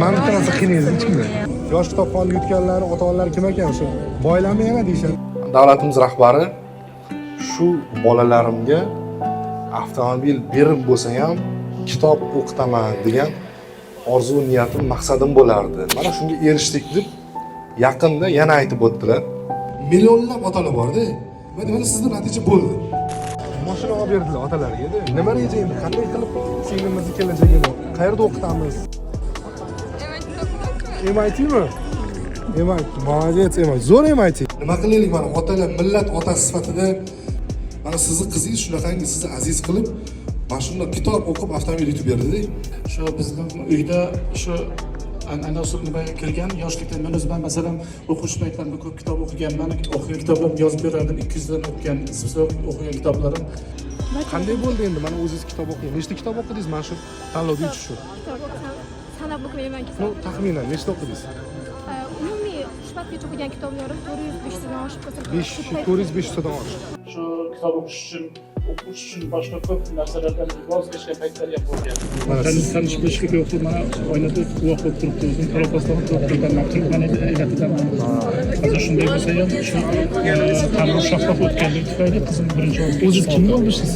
Mana bitta narsa qiynaysiz kimda? Yosh kitobxonni yutganlar, ota-onalar kim ekan shu? Boylarmi yana deyishadi. Davlatimiz rahbari shu bolalarimga avtomobil berib bo'lsa ham kitob o'qitaman degan orzu niyatim, maqsadim bo'lardi. Mana shunga erishdik deb yaqinda yana aytib o'tdilar. Millionlab otalar bor-da. Mana sizning natija bo'ldi. Mashina olib berdilar otalarga. Nima reja endi? Qanday qilib singlimizni kelajagini, qayerda o'qitamiz? MITmi? MIT. Молодец, MIT. Zo'r MIT. Nima qilaylik mana otalar, millat otasi sifatida mana sizni qizingiz shunaqangi sizni aziz qilib, mana shunday kitob o'qib avtomobil yutib berdi-da. Shu bizning uyda shu an'ana usul nimaga kirgan yoshlikda men o'zim masalan o'qish paytlarida ko'p kitob o'qiganman. O'qigan kitoblarni yozib berardim. 200 dan o'qigan, o'qigan kitoblarim. Qanday bo'ldi endi? Mana o'zingiz kitob o'qing. Nechta kitob o'qidingiz mana shu tanlovda yutish uchun? Kitob o'qisam, sanab o'qimayman kitob. No, taxminan nechta o'qidingiz? Umumiy shubatgacha o'qigan kitoblarim 400-500 dan oshib ketdi. 400-500 dan oshib. Shu kitob o'qish uchun boshqa ko'p narsalardan voz kechgan paytlar ham bo'lgan. Tanish bilishga yo'q, mana oynada guvoh bo'lib turibdi. O'zim talafotdan turibman, turibman elatidan. Hozir shunday bo'lsa ham shu tanlov shaffof o'tganligi tufayli qizim birinchi o'ringa o'zingiz kimni olishsiz?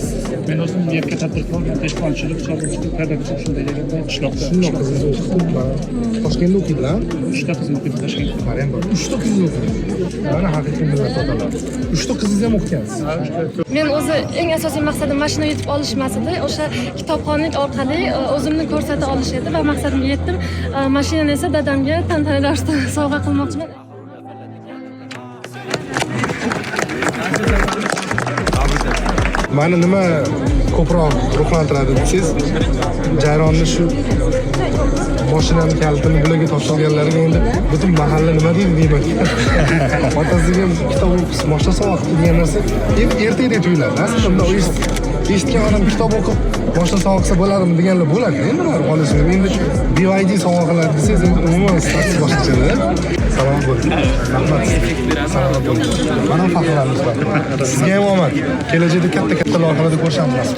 Men o'zim yakka tadbirkorman, dehqonchilik, chorvachilik, pedagogik shunday degan qishloqda. Shunday qizingiz Toshkentda o'qiydilar? 3 ta qizim o'qiydi Toshkentda. Mana ham 3 ta qizingiz o'qiydi. Mana haqiqiy millat otalar. 3 ta qizingiz ham o'qigansiz. Men o'zi eng asosiy maqsadim mashina yutib olish emas edi. O'sha kitobxonlik orqali o'zimni ko'rsata olish edi va maqsadimga yetdim. Mashinani esa dadamga tantanali ravishda sovg'a qilmoqchiman. Mani nima ko'proq ruhlantiradi desangiz, jarayonni shu mashinani kalitini bularga topshirganlarga endi butun mahalla nima deydi deyman. Otasiga kitob o'qib, mashina sovg'a qildi degan narsa ertaga tuyuladi. Aslida eshitgan odam kitob o'qib, mashina sovg'a qilsa bo'ladimi deganlar bo'ladi. Endi olishni endi BYD sovg'a qiladi desangiz, endi umuman status boshqacha-da. Salom bo'ling. Rahmat. Salom bo'ling. Mana faxrlanamiz. Sizga ham omad. Kelajakda katta loyihalarda ko'rishamiz.